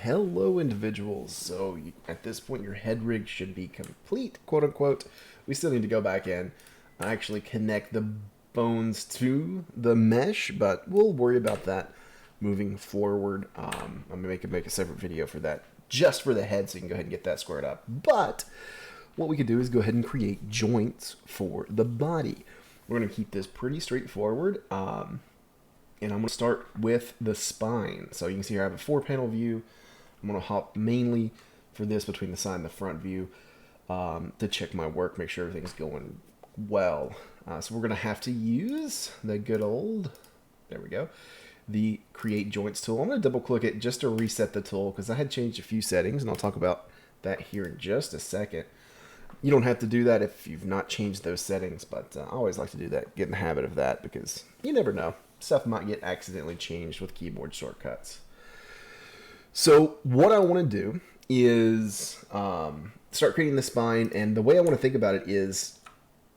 Hello individuals. So at this point your head rig should be complete, quote unquote. We still need to go back in and actually connect the bones to the mesh, but we'll worry about that moving forward. I'm gonna make a separate video for that, just for the head, so you can go ahead and get that squared up. But what we could do is go ahead and create joints for the body. We're gonna keep this pretty straightforward. And I'm going to start with the spine. So you can see here I have a 4-panel view. I'm going to hop mainly for this between the side and the front view to check my work, make sure everything's going well. So we're going to have to use the good old, there we go, the Create Joints tool. I'm going to double click it just to reset the tool because I had changed a few settings, and I'll talk about that here in just a second. You don't have to do that if you've not changed those settings, but I always like to do that, get in the habit of that, because you never know. Stuff might get accidentally changed with keyboard shortcuts. So what I want to do is start creating the spine, and the way I want to think about it is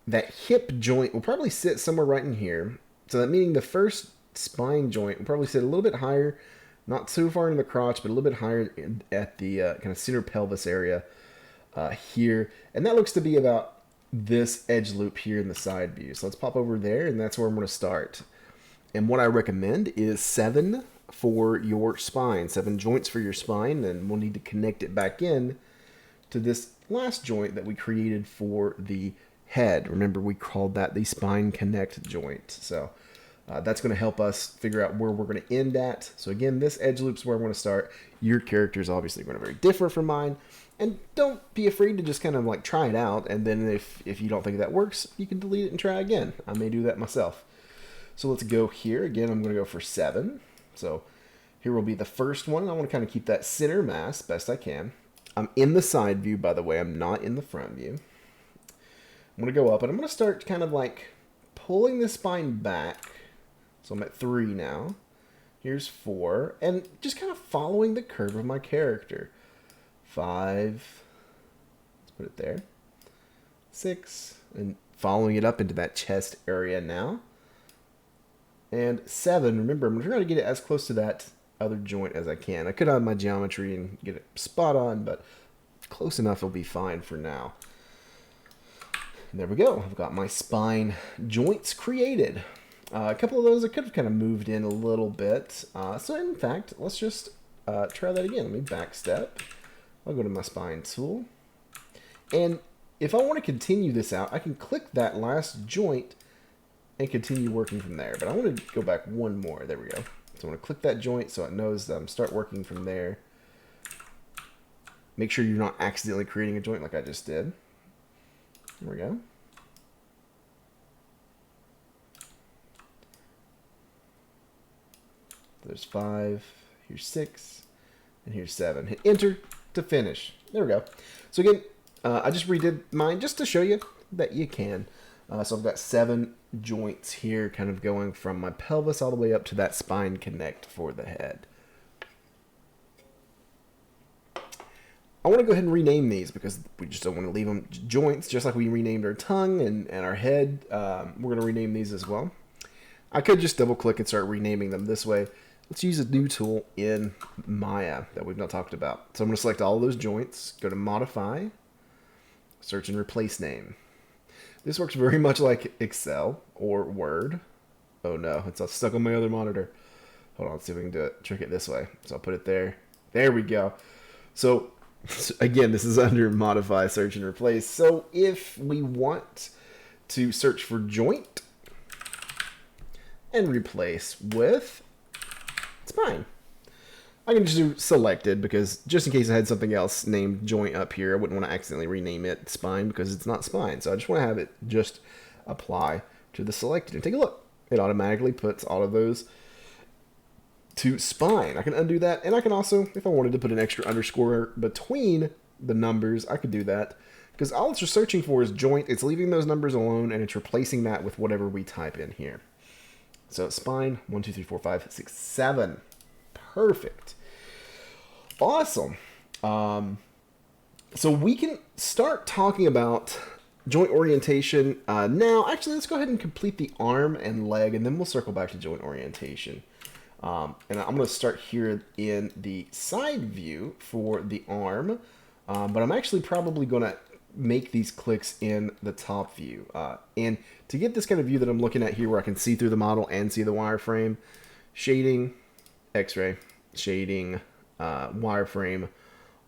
that hip joint will probably sit somewhere right in here. So that meaning the first spine joint will probably sit a little bit higher, not too far into the crotch, but a little bit higher at the kind of center pelvis area here. And that looks to be about this edge loop here in the side view. So let's pop over there, and that's where I'm going to start. And what I recommend is 7 for your spine, 7 joints for your spine, and we'll need to connect it back in to this last joint that we created for the head. Remember, we called that the spine connect joint. So that's going to help us figure out where we're going to end at. So again, this edge loop is where I'm going to start. Your character is obviously going to be very different from mine. And don't be afraid to just kind of like try it out. And then if you don't think that works, you can delete it and try again. I may do that myself. So let's go here. Again, I'm going to go for 7. So here will be the first one. I want to kind of keep that center mass best I can. I'm in the side view, by the way. I'm not in the front view. I'm going to go up, and I'm going to start kind of like pulling the spine back. So I'm at 3 now. Here's 4. And just kind of following the curve of my character. 5. Let's put it there. 6. And following it up into that chest area now. And 7, remember, I'm going to try to get it as close to that other joint as I can. I could have my geometry and get it spot on, but close enough will be fine for now. And there we go. I've got my spine joints created. A couple of those I could have kind of moved in a little bit. So in fact, let's just try that again. Let me back step. I'll go to my spine tool. And if I want to continue this out, I can click that last joint and continue working from there. But I want to go back one more. There we go. So I want to click that joint so it knows that I'm start working from there. Make sure you're not accidentally creating a joint like I just did. There we go. There's 5, here's 6, and here's 7. Hit enter to finish. There we go. So again, I just redid mine just to show you that you can. So I've got 7 joints here, kind of going from my pelvis all the way up to that spine connect for the head. I want to go ahead and rename these because we just don't want to leave them joints, just like we renamed our tongue and our head. We're going to rename these as well. I could just double click and start renaming them this way. Let's use a new tool in Maya that we've not talked about. So I'm going to select all those joints, go to Modify, Search and Replace Name. This works very much like Excel or Word. Oh no, it's all stuck on my other monitor. Hold on, let's see if we can do it. Trick it this way. So I'll put it there. There we go. So again, this is under Modify, Search, and Replace. So if we want to search for joint and replace with spine, I can just do selected because just in case I had something else named joint up here, I wouldn't want to accidentally rename it spine because it's not spine. So I just want to have it just apply to the selected. And take a look. It automatically puts all of those to spine. I can undo that. And I can also, if I wanted to put an extra underscore between the numbers, I could do that. Because all it's just searching for is joint. It's leaving those numbers alone and it's replacing that with whatever we type in here. So spine, 1, 2, 3, 4, 5, 6, 7. Perfect. Awesome. So we can start talking about joint orientation now. Actually, let's go ahead and complete the arm and leg, and then we'll circle back to joint orientation. And I'm going to start here in the side view for the arm, but I'm actually probably going to make these clicks in the top view. And to get this kind of view that I'm looking at here where I can see through the model and see the wireframe, shading, X-ray, shading, wireframe,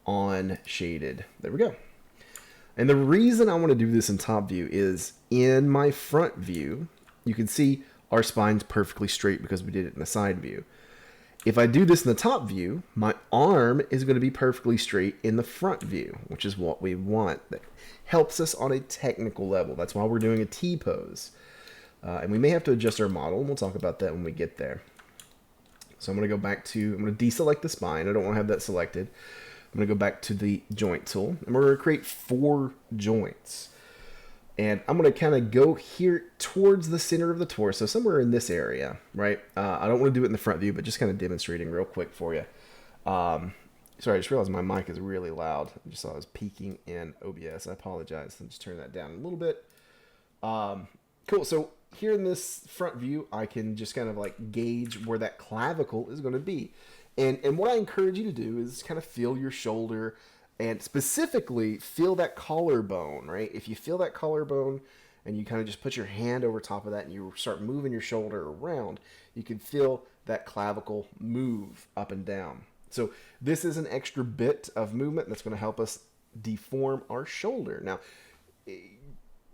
on, shaded. There we go. And the reason I want to do this in top view is in my front view, you can see our spine's perfectly straight because we did it in the side view. If I do this in the top view, my arm is going to be perfectly straight in the front view, which is what we want. That helps us on a technical level. That's why we're doing a T-pose. And we may have to adjust our model, and we'll talk about that when we get there. So I'm going to go back to, I'm going to deselect the spine. I don't want to have that selected. I'm going to go back to the joint tool, and we're going to create 4 joints. And I'm going to kind of go here towards the center of the torso, somewhere in this area, right? I don't want to do it in the front view, but just kind of demonstrating real quick for you. Sorry, I just realized my mic is really loud. I just saw I was peaking in OBS. I apologize. I'll just turn that down a little bit. Cool. So here in this front view, I can just kind of like gauge where that clavicle is going to be. And what I encourage you to do is kind of feel your shoulder and specifically feel that collarbone, right? If you feel that collarbone and you kind of just put your hand over top of that and you start moving your shoulder around, you can feel that clavicle move up and down. So this is an extra bit of movement that's going to help us deform our shoulder. Now,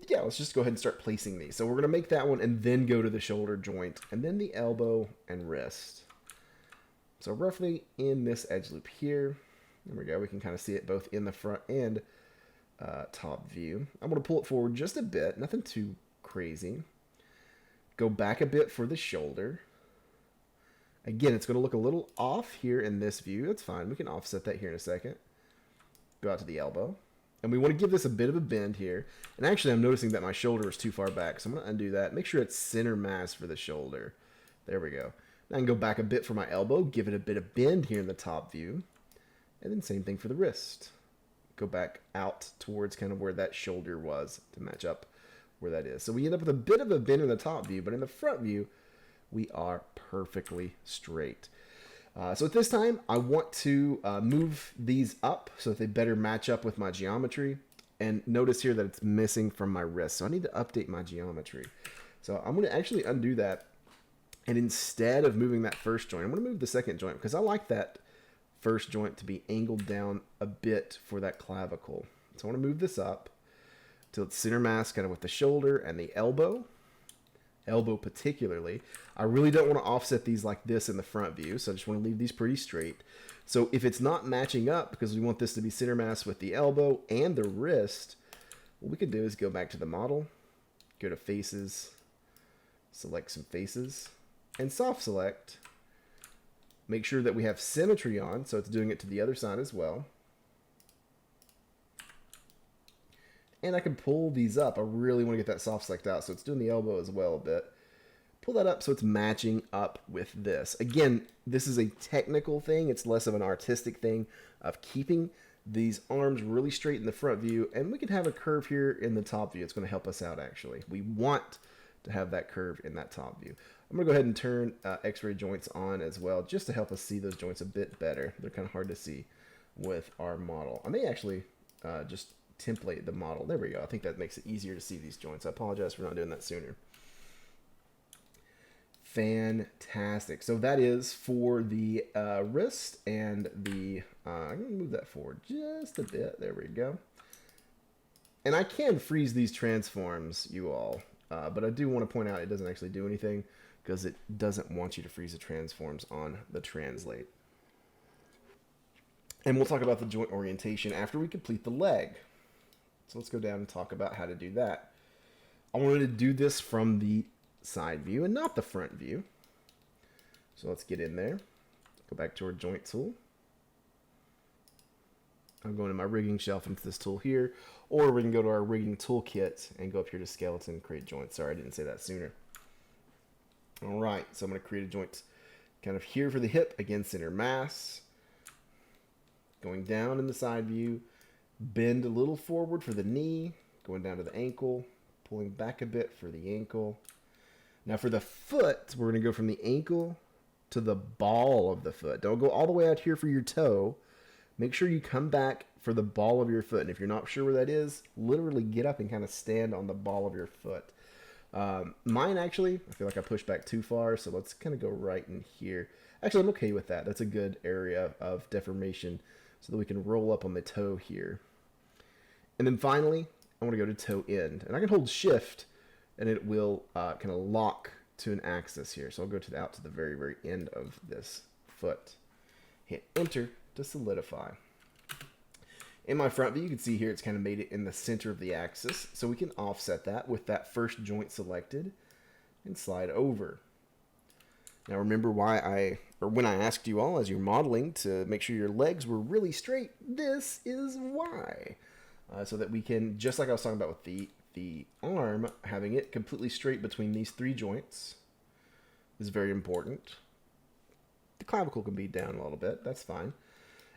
yeah, let's just go ahead and start placing these. So we're going to make that one and then go to the shoulder joint and then the elbow and wrist. So roughly in this edge loop here. There we go. We can kind of see it both in the front and top view. I'm going to pull it forward just a bit. Nothing too crazy. Go back a bit for the shoulder. Again, it's going to look a little off here in this view. That's fine. We can offset that here in a second. Go out to the elbow. And we want to give this a bit of a bend here. And actually, I'm noticing that my shoulder is too far back. So I'm going to undo that. Make sure it's center mass for the shoulder. There we go. Now I can go back a bit for my elbow. Give it a bit of bend here in the top view. And then same thing for the wrist. Go back out towards kind of where that shoulder was to match up where that is. So we end up with a bit of a bend in the top view, but in the front view, we are perfectly straight. So at this time, I want to move these up so that they better match up with my geometry. And notice here that it's missing from my wrist. So I need to update my geometry. So I'm going to actually undo that. And instead of moving that first joint, I'm going to move the second joint because I like that first joint to be angled down a bit for that clavicle. So I want to move this up till it's center mass kind of with the shoulder and the elbow particularly. I really don't want to offset these like this in the front view, so I just want to leave these pretty straight. So if it's not matching up because we want this to be center mass with the elbow and the wrist, what we could do is go back to the model, go to faces, select some faces, and soft select. Make sure that we have symmetry on, so it's doing it to the other side as well. And I can pull these up. I really want to get that soft select out, so it's doing the elbow as well a bit. Pull that up so it's matching up with this. Again, this is a technical thing. It's less of an artistic thing of keeping these arms really straight in the front view. And we can have a curve here in the top view. It's going to help us out, actually. We want to have that curve in that top view. I'm going to go ahead and turn X-ray joints on as well, just to help us see those joints a bit better. They're kind of hard to see with our model. I may actually just template the model. There we go. I think that makes it easier to see these joints. I apologize for not doing that sooner. Fantastic. So that is for the wrist and the, I'm going to move that forward just a bit. There we go. And I can freeze these transforms, you all, but I do want to point out it doesn't actually do anything because it doesn't want you to freeze the transforms on the translate. And we'll talk about the joint orientation after we complete the leg. So let's go down and talk about how to do that. I wanted to do this from the side view and not the front view. So let's get in there. Go back to our joint tool. I'm going to my rigging shelf into this tool here, or we can go to our rigging toolkit and go up here to skeleton, create joint. Sorry, I didn't say that sooner. All right, so I'm going to create a joint kind of here for the hip, again, center mass. Going down in the side view, bend a little forward for the knee, going down to the ankle, pulling back a bit for the ankle. Now for the foot, we're going to go from the ankle to the ball of the foot. Don't go all the way out here for your toe. Make sure you come back for the ball of your foot. And if you're not sure where that is, literally get up and kind of stand on the ball of your foot. Mine actually, I feel like I pushed back too far, so let's kind of go right in here. Actually, I'm okay with that. That's a good area of deformation so that we can roll up on the toe here. And then finally, I want to go to toe end. And I can hold shift and it will kind of lock to an axis here. So I'll go out to the very, very end of this foot. Hit enter to solidify. In my front view, you can see here it's kind of made it in the center of the axis. So we can offset that with that first joint selected and slide over. Now remember when I asked you all as you're modeling to make sure your legs were really straight, this is why. So that we can, just like I was talking about with the arm, having it completely straight between these three joints is very important. The clavicle can be down a little bit, that's fine.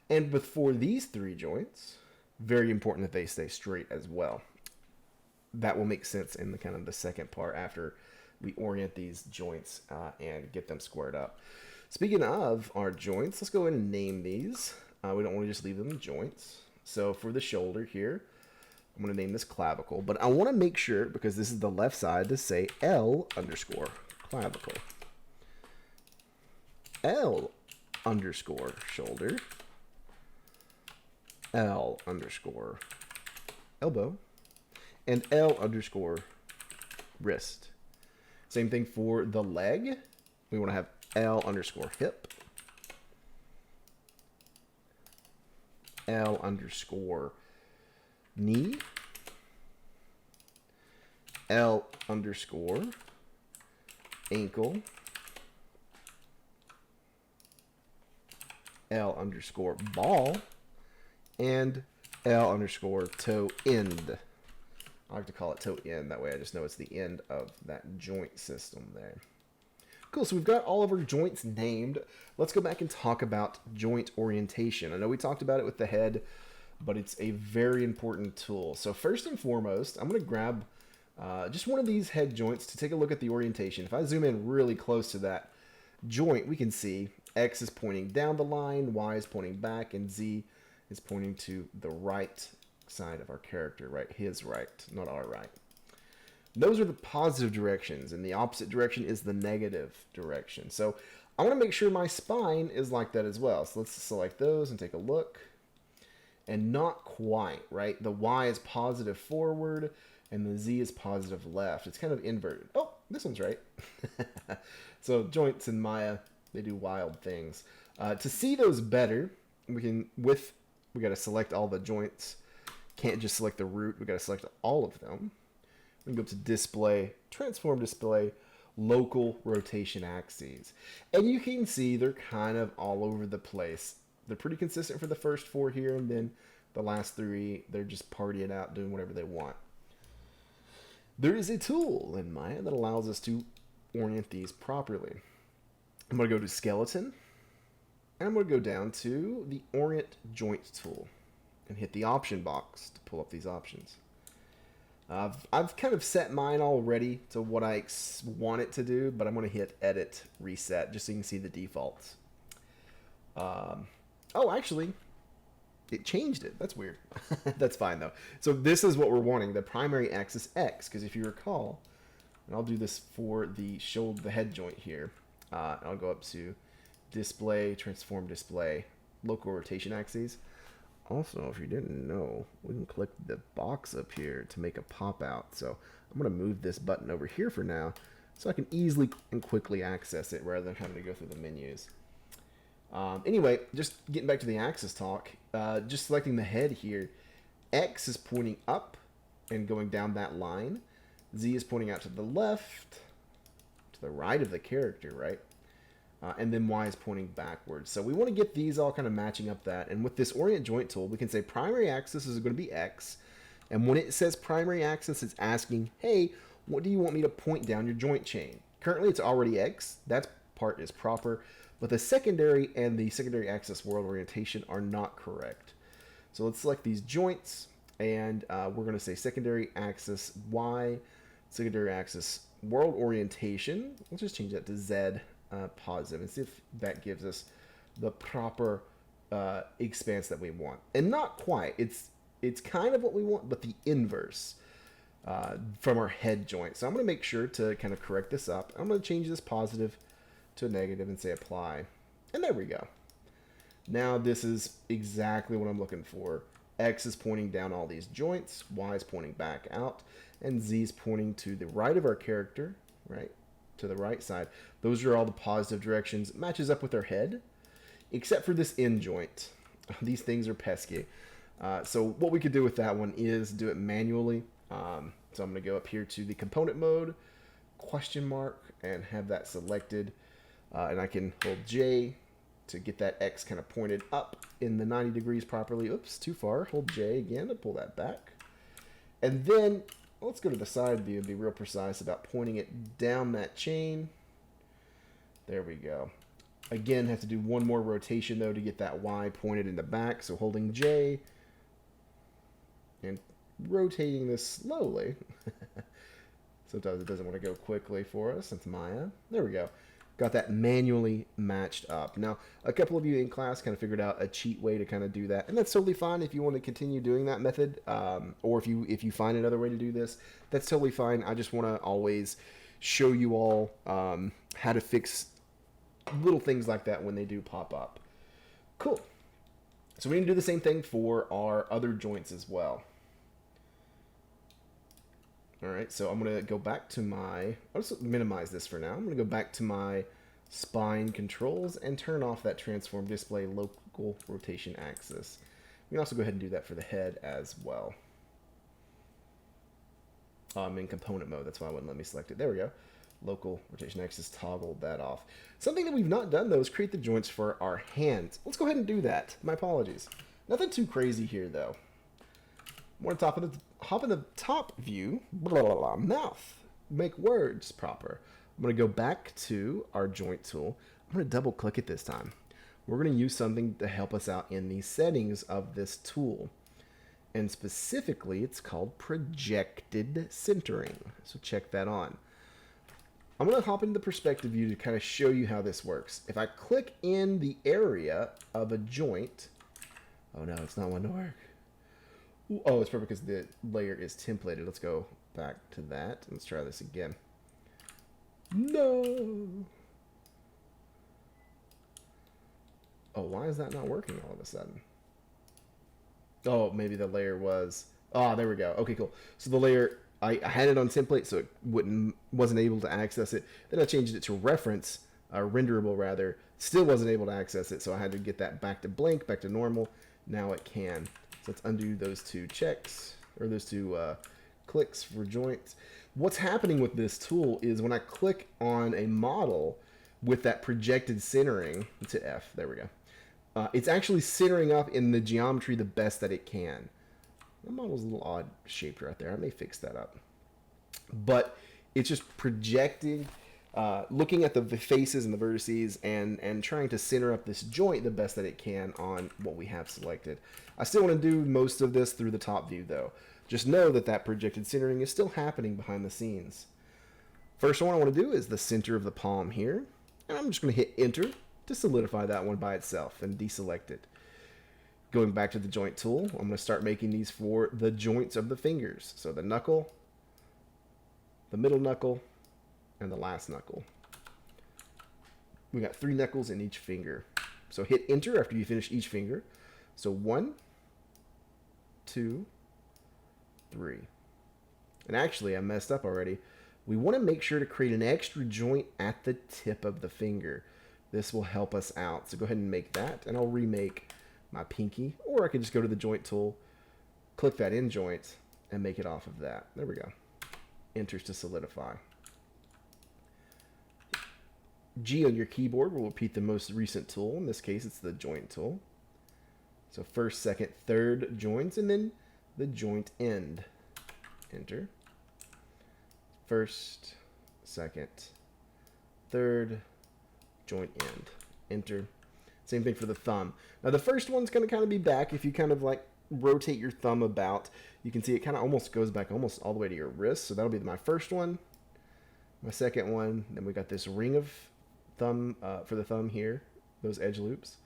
And for these three joints, very important that they stay straight as well. That will make sense in the kind of the second part after we orient these joints and get them squared up. Speaking of our joints, let's go ahead and name these. We don't want to just leave them joints. So for the shoulder here, I'm going to name this clavicle, but I want to make sure, because this is the left side, to say L underscore clavicle. L underscore shoulder. L underscore elbow. And L underscore wrist. Same thing for the leg. We want to have L underscore hip. L underscore knee. L underscore ankle. L underscore ball. And L underscore toe end. I like to call it toe end. That way I just know it's the end of that joint system there. Cool, so we've got all of our joints named. Let's go back and talk about joint orientation. I know we talked about it with the head, but it's a very important tool. So first and foremost, I'm going to grab just one of these head joints to take a look at the orientation. If I zoom in really close to that joint, we can see X is pointing down the line, Y is pointing back, and Z is pointing to the right side of our character, right? His right, not our right. Those are the positive directions, and the opposite direction is the negative direction. So I want to make sure my spine is like that as well. So let's select those and take a look. And not quite, right? The Y is positive forward, and the Z is positive left. It's kind of inverted. Oh, this one's right. So joints in Maya, they do wild things. To see those better, we got to select all the joints. Can't just select the root. We got to select all of them. We can go to display, transform display, local rotation axes. And you can see they're kind of all over the place. They're pretty consistent for the first four here, and then the last three, they're just partying out, doing whatever they want. There is a tool in Maya that allows us to orient these properly. I'm going to go to skeleton, and I'm going to go down to the orient joint tool and hit the option box to pull up these options. I've kind of set mine already to what I want it to do, but I'm going to hit edit reset just so you can see the defaults. Oh, actually, it changed it. That's weird. That's fine, though. So this is what we're wanting, the primary axis X, because if you recall, and I'll do this for the shoulder, the head joint here. I'll go up to display, transform display, local rotation axes. Also, if you didn't know, we can click the box up here to make a pop out. So I'm going to move this button over here for now so I can easily and quickly access it rather than having to go through the menus. Anyway, just getting back to the axis talk, just selecting the head here, X is pointing up and going down that line. Z is pointing out to the left, to the right of the character, right? And then Y is pointing backwards. So we want to get these all kind of matching up that. And with this orient joint tool, we can say primary axis is going to be X. And when it says primary axis, it's asking, hey, what do you want me to point down your joint chain? Currently, it's already X. That part is proper. But the secondary and the secondary axis world orientation are not correct. So let's select these joints. And we're going to say secondary axis Y, secondary axis world orientation. Let's just change that to Z. positive and see if that gives us the proper expanse that we want. And not quite. It's kind of what we want, but the inverse from our head joint. So I'm going to make sure to kind of correct this up. I'm going to change this positive to a negative and say apply. And there we go. Now this is exactly what I'm looking for. X is pointing down all these joints, Y is pointing back out, and Z is pointing to the right of our character, right? To the right side. Those are all the positive directions. It matches up with our head, except for this end joint. These things are pesky. So what we could do with that one is do it manually. So I'm going to go up here to the component mode, question mark, and have that selected. And I can hold J to get that X kind of pointed up in the 90 degrees properly. Oops, too far. Hold J again to pull that back. And then let's go to the side view and be real precise about pointing it down that chain. There we go. Again, have to do one more rotation though to get that Y pointed in the back. So holding J and rotating this slowly. Sometimes it doesn't want to go quickly for us. It's Maya. There we go. Got that manually matched up. Now, a couple of you in class kind of figured out a cheat way to kind of do that, and that's totally fine if you want to continue doing that method, or if you find another way to do this, that's totally fine. I just want to always show you all how to fix little things like that when they do pop up. Cool. So we're going to do the same thing for our other joints as well. All right, so I'm going to go back to my, I'll just minimize this for now. I'm going to go back to my spine controls and turn off that transform display local rotation axis. We can also go ahead and do that for the head as well. I'm in component mode, that's why it wouldn't let me select it. There we go. Local rotation axis, toggled that off. Something that we've not done though is create the joints for our hands. Let's go ahead and do that. My apologies. Nothing too crazy here though. More on top of the hop in the top view, blah, blah, blah, mouth, make words proper. I'm going to go back to our joint tool. I'm going to double click it this time. We're going to use something to help us out in the settings of this tool. And specifically, it's called projected centering. So check that on. I'm going to hop into the perspective view to kind of show you how this works. If I click in the area of a joint, oh no, it's not one to work. Oh, it's perfect because the layer is templated. Let's go back to that. Let's try this again. No. Oh, why is that not working all of a sudden? Oh, maybe the layer was... Oh, there we go. Okay, cool. So the layer, I had it on template, so it wasn't able to access it. Then I changed it to reference, renderable rather. Still wasn't able to access it, so I had to get that back to blank, back to normal. Now it can. So let's undo those two checks, or those two clicks for joints. What's happening with this tool is when I click on a model with that projected centering, it's hit F, there we go. It's actually centering up in the geometry the best that it can. The model's a little odd shaped right there. I may fix that up. But it's just projecting, looking at the faces and the vertices and trying to center up this joint the best that it can on what we have selected. I still want to do most of this through the top view though. Just know that that projected centering is still happening behind the scenes. First one I want to do is the center of the palm here. And I'm just going to hit enter to solidify that one by itself and deselect it. Going back to the joint tool, I'm going to start making these for the joints of the fingers. So the knuckle, the middle knuckle, and the last knuckle. We got 3 knuckles in each finger. So hit enter after you finish each finger. So 1, 2, 3. And actually, I messed up already. We want to make sure to create an extra joint at the tip of the finger. This will help us out. So go ahead and make that, and I'll remake my pinky. Or I can just go to the joint tool, click that in joint, and make it off of that. There we go. Enters to solidify. G on your keyboard will repeat the most recent tool. In this case, it's the joint tool. So first, second, third joints, and then the joint end. Enter. First, second, third, joint end. Enter. Same thing for the thumb. Now the first one's going to kind of be back. If you kind of like rotate your thumb about, you can see it kind of almost goes back almost all the way to your wrist. So that'll be my first one. My second one. Then we got this ring of thumb for the thumb here, those edge loops,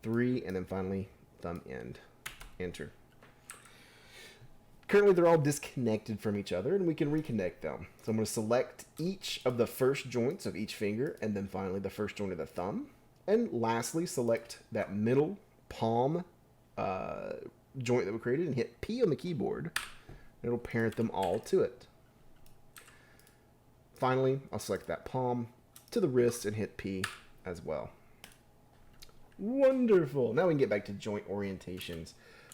3, and then finally thumb end, enter. Currently they're all disconnected from each other, and we can reconnect them. So I'm going to select each of the first joints of each finger, and then finally the first joint of the thumb. And lastly, select that middle palm joint that we created and hit P on the keyboard. It'll parent them all to it. Finally, I'll select that palm to the wrist and hit P as well. Wonderful. Now we can get back to joint orientations.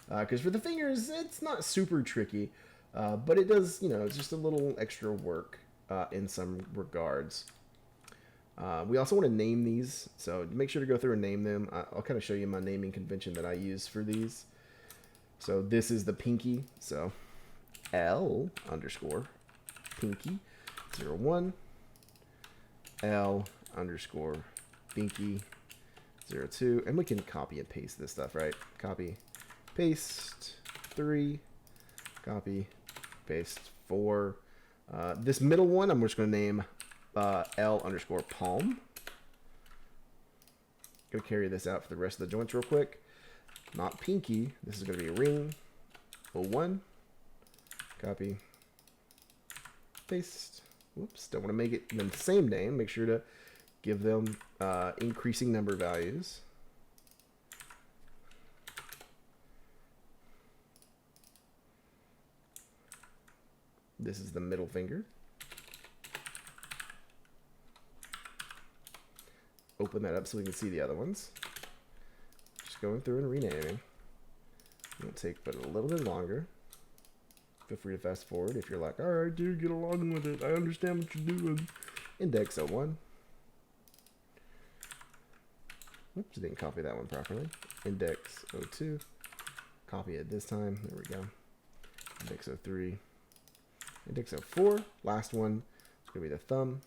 Because for the fingers, it's not super tricky, but it does, it's just a little extra work in some regards. We also want to name these, so make sure to go through and name them. I'll kind of show you my naming convention that I use for these. So this is the pinky, so L underscore pinky 01, L underscore pinky 02, and we can copy and paste this stuff, right? Copy, paste 3, copy, paste 4. This middle one, I'm just going to name L underscore palm. Gonna carry this out for the rest of the joints real quick. Not pinky. This is going to be ring 01. Copy, paste. Whoops, don't want to make it the same name. Make sure to give them increasing number values. This is the middle finger. Open that up so we can see the other ones. Just going through and renaming. It'll take but a little bit longer. Feel free to fast forward if you're like, alright dude, get along with it. I understand what you're doing. Index 01. Oops, didn't copy that one properly. Index 02. Copy it this time. There we go. Index 03. Index 04. Last one is going to be the thumb.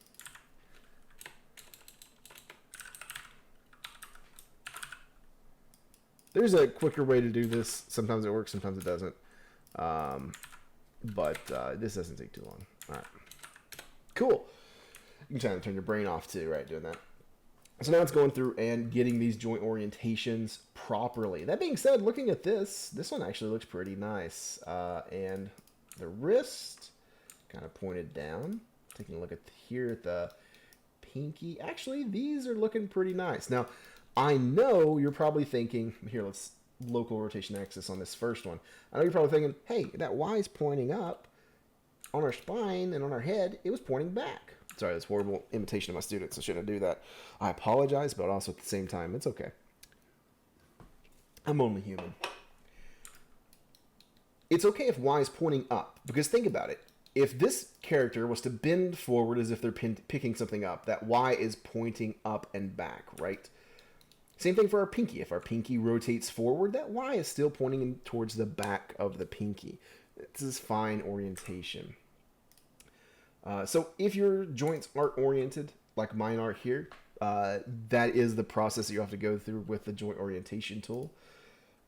There's a quicker way to do this. Sometimes it works, sometimes it doesn't. But this doesn't take too long. All right. Cool. You can try to turn your brain off too, right, doing that. So now it's going through and getting these joint orientations properly. That being said, looking at this one actually looks pretty nice. And the wrist kind of pointed down. Taking a look at here at the pinky. Actually, these are looking pretty nice. Now, I know you're probably thinking, here, let's local rotation axis on this first one. I know you're probably thinking, hey, that Y is pointing up on our spine and on our head. It was pointing back. Sorry, that's horrible imitation of my students. I shouldn't do that. I apologize, but also at the same time, it's okay. I'm only human. It's okay if Y is pointing up, because think about it. If this character was to bend forward as if they're picking something up, that Y is pointing up and back, right? Same thing for our pinky. If our pinky rotates forward, that Y is still pointing towards the back of the pinky. This is fine orientation. So if your joints aren't oriented, like mine are here, that is the process that you have to go through with the joint orientation tool.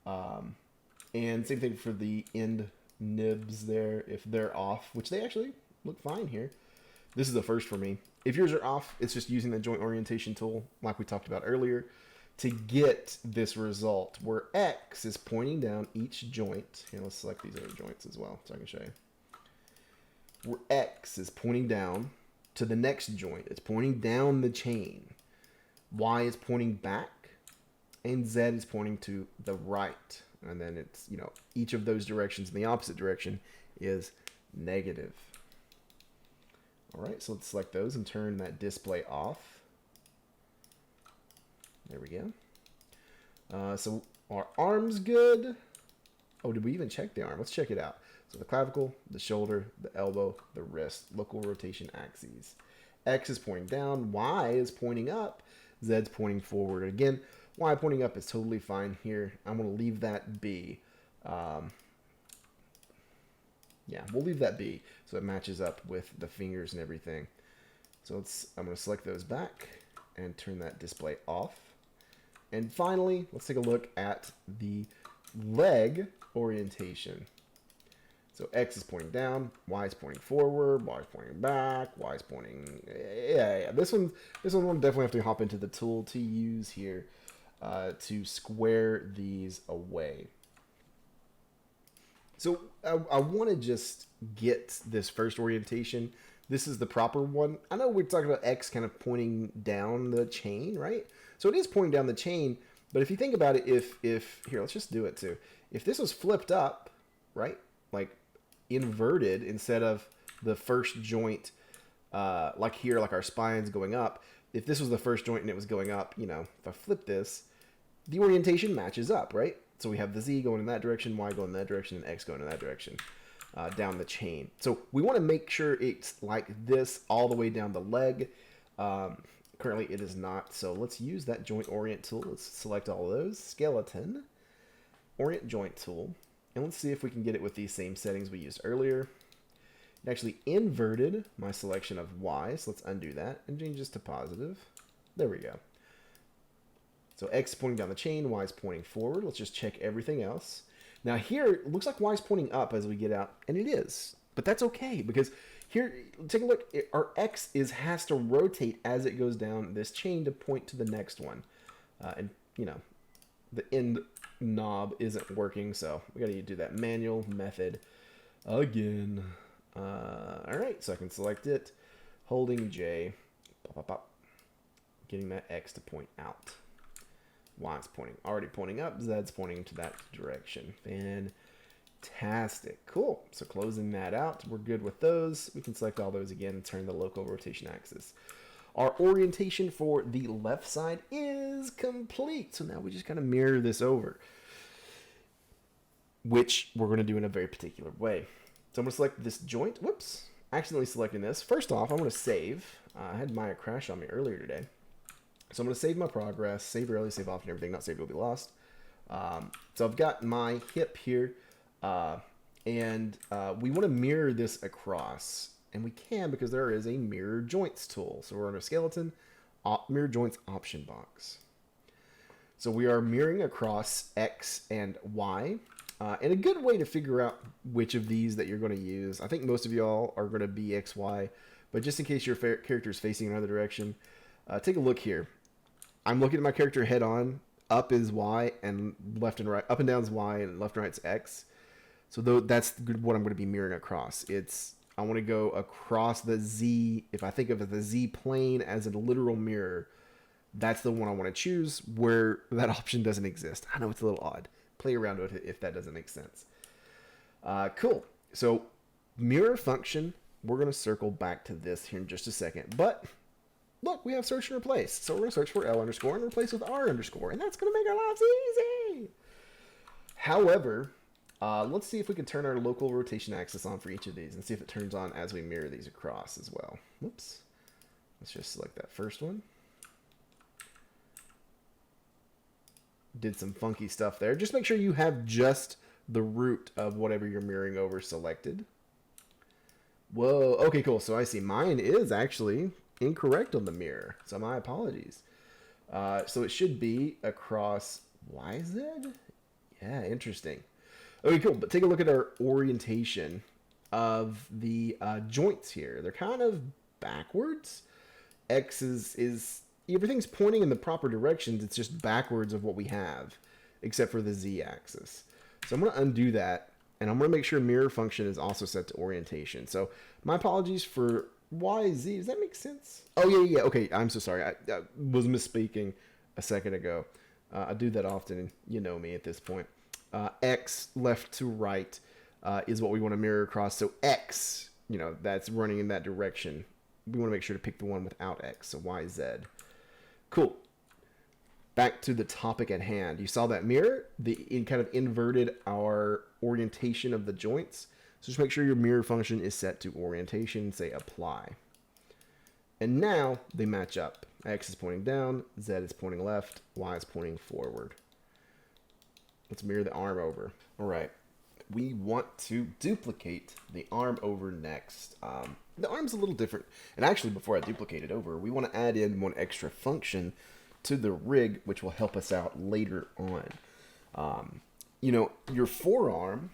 And same thing for the end nibs there. If they're off, which they actually look fine here. This is the first for me. If yours are off, it's just using the joint orientation tool, like we talked about earlier, to get this result where X is pointing down each joint. Here, let's select these other joints as well so I can show you. Where X is pointing down to the next joint. It's pointing down the chain. Y is pointing back, and Z is pointing to the right. And then it's, each of those directions in the opposite direction is negative. All right, so let's select those and turn that display off. There we go. So our arm's good. Oh, did we even check the arm? Let's check it out. So the clavicle, the shoulder, the elbow, the wrist, local rotation axes. X is pointing down, Y is pointing up, Z is pointing forward. Again, Y pointing up is totally fine here. I'm going to leave that be. Yeah, we'll leave that be so it matches up with the fingers and everything. So I'm going to select those back and turn that display off. And finally, let's take a look at the leg orientation. So X is pointing down, Y is pointing forward, Y is pointing back, Y is pointing... Yeah. This one will definitely have to hop into the tool to use here to square these away. So I want to just get this first orientation. This is the proper one. I know we're talking about X kind of pointing down the chain, right? So it is pointing down the chain, but if you think about it, if here, let's just do it too. If this was flipped up, right? Like inverted instead of the first joint, like here, like our spine's going up. If this was the first joint and it was going up, you know, if I flip this, the orientation matches up, right? So we have the Z going in that direction, Y going in that direction, and X going in that direction down the chain. So we want to make sure it's like this all the way down the leg. Currently it is not. So let's use that joint orient tool. Let's select all of those. Skeleton, orient joint tool. And let's see if we can get it with these same settings we used earlier. It actually inverted my selection of Y. So let's undo that and change this to positive. There we go. So X is pointing down the chain, Y is pointing forward. Let's just check everything else. Now here, it looks like Y is pointing up as we get out, and it is. But that's okay, because here, take a look. Our X has to rotate as it goes down this chain to point to the next one. And, you know, the end knob isn't working, so we got to do that manual method again. All right, so I can select it, holding J, pop, pop, pop, getting that X to point out. Y is already pointing up, Z's pointing to that direction. Fantastic. Cool. So closing that out, we're good with those. We can select all those again and turn the local rotation axis. Our orientation for the left side is complete. So now we just kind of mirror this over, which we're going to do in a very particular way. So I'm going to select this joint. Whoops. Accidentally selecting this. First off, I'm going to save. I had Maya crash on me earlier today. So I'm going to save my progress, save early, save often, everything not saved will be lost. So I've got my hip here, and we want to mirror this across. And we can because there is a mirror joints tool. So we're under skeleton, mirror joints option box. So we are mirroring across X and Y. And a good way to figure out which of these that you're going to use, I think most of y'all are going to be XY, but just in case your character is facing another direction, take a look here. I'm looking at my character head on. Up is Y and left and right. Up and down is Y and left and right is X. So that's what I'm going to be mirroring across. I want to go across the Z. If I think of the Z plane as a literal mirror, that's the one I want to choose where that option doesn't exist. I know it's a little odd. Play around with it if that doesn't make sense. Cool. So mirror function, we're going to circle back to this here in just a second. But look, we have search and replace. So we're going to search for L underscore and replace with R underscore. And that's going to make our lives easy. However, let's see if we can turn our local rotation axis on for each of these and see if it turns on as we mirror these across as well. Whoops. Let's just select that first one. Did some funky stuff there. Just make sure you have just the root of whatever you're mirroring over selected. Whoa. Okay, cool. So I see mine is actually incorrect on the mirror. So my apologies. So it should be across YZ. Yeah, interesting. Okay, cool. But take a look at our orientation of the joints here. They're kind of backwards. X is everything's pointing in the proper directions. It's just backwards of what we have, except for the Z axis. So I'm going to undo that, and I'm going to make sure mirror function is also set to orientation. So my apologies for YZ. Does that make sense? Oh, yeah. Okay, I'm so sorry. I was misspeaking a second ago. I do that often, and you know me at this point. X, left to right, is what we want to mirror across. So X, that's running in that direction. We want to make sure to pick the one without X, so YZ. Cool. Back to the topic at hand. You saw that mirror? It kind of inverted our orientation of the joints. So just make sure your mirror function is set to orientation. Say apply. And now they match up. X is pointing down, Z is pointing left, Y is pointing forward. Let's mirror the arm over. All right. We want to duplicate the arm over next. The arm's a little different. And actually, before I duplicate it over, we want to add in one extra function to the rig, which will help us out later on. Your forearm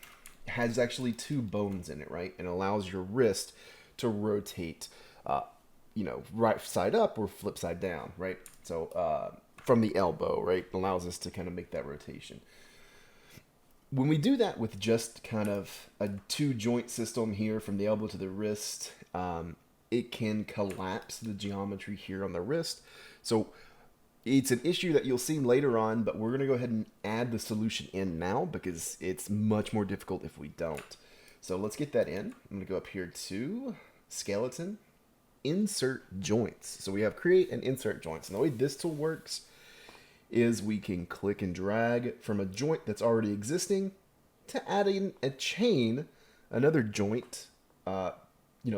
has actually two bones in it, right? And allows your wrist to rotate, right side up or flip side down, right? So from the elbow, right, allows us to kind of make that rotation. When we do that with just kind of a two joint system here from the elbow to the wrist, it can collapse the geometry here on the wrist. So it's an issue that you'll see later on, but we're going to go ahead and add the solution in now because it's much more difficult if we don't. So let's get that in. I'm going to go up here to Skeleton, Insert Joints. So we have Create and Insert Joints. And the way this tool works is we can click and drag from a joint that's already existing to add in a chain, another joint,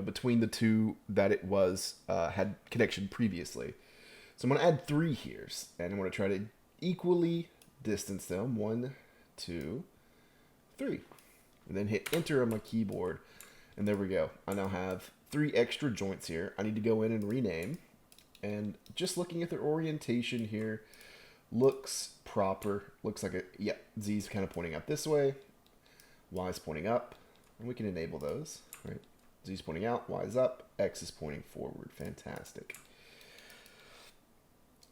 between the two that it was had connection previously. So I'm going to add 3 here, and I'm going to try to equally distance them. 1, 2, 3. And then hit enter on my keyboard, and there we go. I now have 3 extra joints here. I need to go in and rename, and just looking at their orientation here, looks proper. Looks like Z's kind of pointing up this way, Y's pointing up, and we can enable those, right? Z's pointing out, Y's up, X is pointing forward. Fantastic.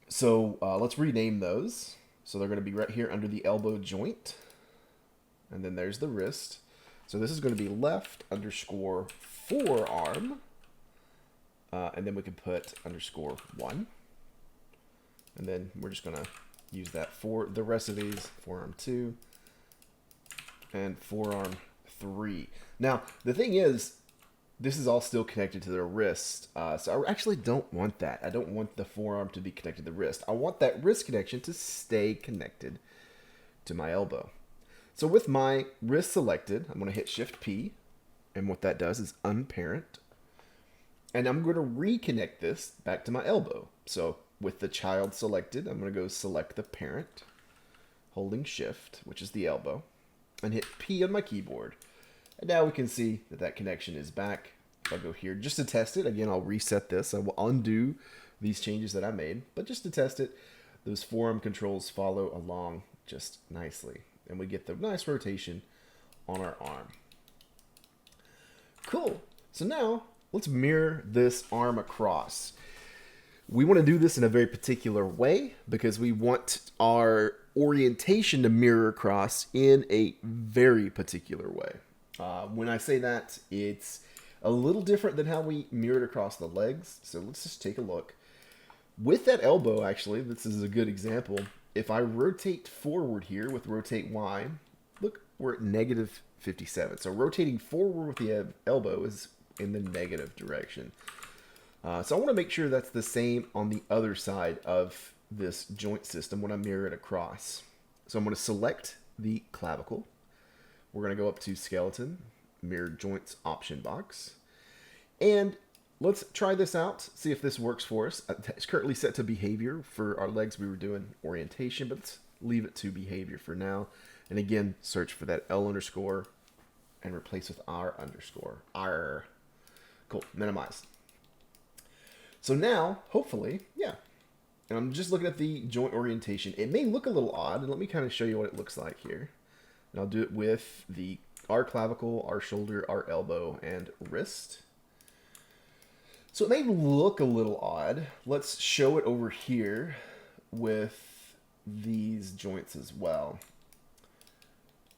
So let's rename those. So they're going to be right here under the elbow joint. And then there's the wrist. So this is going to be left underscore forearm. And then we can put underscore 1. And then we're just going to use that for the rest of these. Forearm 2 and forearm 3. Now, the thing is, this is all still connected to the wrist, so I actually don't want that. I don't want the forearm to be connected to the wrist. I want that wrist connection to stay connected to my elbow. So with my wrist selected, I'm going to hit Shift-P, and what that does is unparent. And I'm going to reconnect this back to my elbow. So with the child selected, I'm going to go select the parent, holding Shift, which is the elbow, and hit P on my keyboard. And now we can see that that connection is back. If I go here just to test it, again, I'll reset this. I will undo these changes that I made. But just to test it, those forearm controls follow along just nicely. And we get the nice rotation on our arm. Cool. So now let's mirror this arm across. We want to do this in a very particular way because we want our orientation to mirror across in a very particular way. When I say that, it's a little different than how we mirrored across the legs. So let's just take a look. With that elbow, actually, this is a good example. If I rotate forward here with rotate Y, look, we're at negative 57. So rotating forward with the elbow is in the negative direction. So I want to make sure that's the same on the other side of this joint system when I mirror it across. So I'm going to select the clavicle. We're going to go up to Skeleton, Mirror Joints option box. And let's try this out, see if this works for us. It's currently set to behavior. For our legs, we were doing orientation, but let's leave it to behavior for now. And again, search for that L underscore and replace with R underscore. R. Cool. Minimize. So now, hopefully, yeah. And I'm just looking at the joint orientation. It may look a little odd, and let me kind of show you what it looks like here. And I'll do it with our clavicle, our shoulder, our elbow, and wrist. So it may look a little odd. Let's show it over here with these joints as well.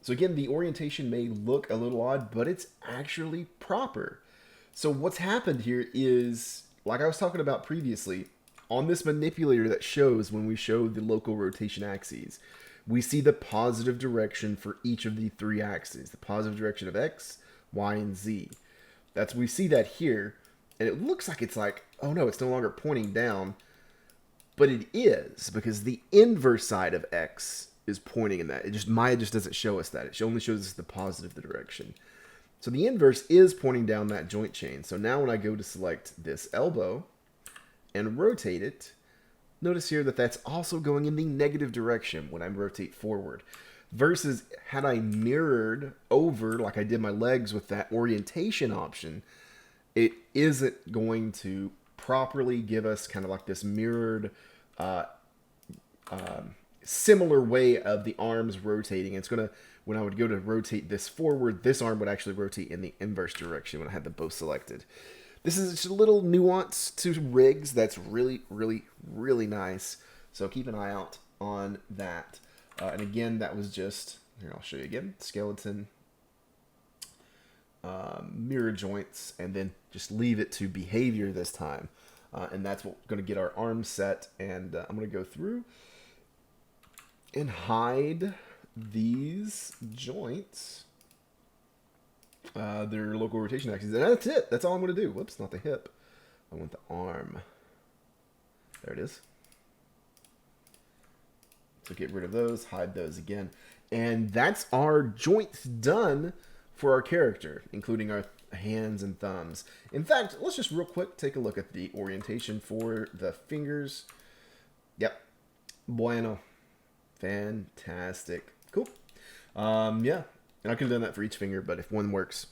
So again, the orientation may look a little odd, but it's actually proper. So what's happened here is, like I was talking about previously, on this manipulator that shows when we show the local rotation axes, we see the positive direction for each of the 3 axes, the positive direction of X, Y, and Z. We see that here, and it looks like it's like, oh no, it's no longer pointing down, but it is, because the inverse side of X is pointing in that. Maya just doesn't show us that. It only shows us the positive direction. So the inverse is pointing down that joint chain. So now when I go to select this elbow and rotate it, notice here that that's also going in the negative direction when I rotate forward. Versus had I mirrored over, like I did my legs with that orientation option, it isn't going to properly give us kind of like this mirrored, similar way of the arms rotating. It's going to, when I would go to rotate this forward, this arm would actually rotate in the inverse direction when I had them both selected. This is just a little nuance to rigs that's really, really, really nice. So keep an eye out on that. And again, that was just, here, I'll show you again, skeleton, mirror joints, and then just leave it to behavior this time. And that's what's going to get our arms set. And I'm going to go through and hide these joints, their local rotation axes. And that's it. That's all I'm going to do. Whoops, not the hip. I want the arm. There it is. So get rid of those, hide those again. And that's our joints done for our character, including our hands and thumbs. In fact, let's just real quick take a look at the orientation for the fingers. Yep. Bueno. Fantastic. Cool. Yeah. And I could have done that for each finger, but if one works,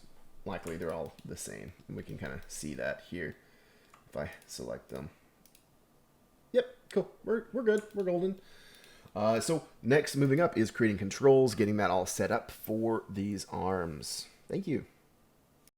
likely they're all the same. And we can kind of see that here if I select them. Yep. Cool. We're good. We're golden. So next, moving up, is creating controls, getting that all set up for these arms. Thank you.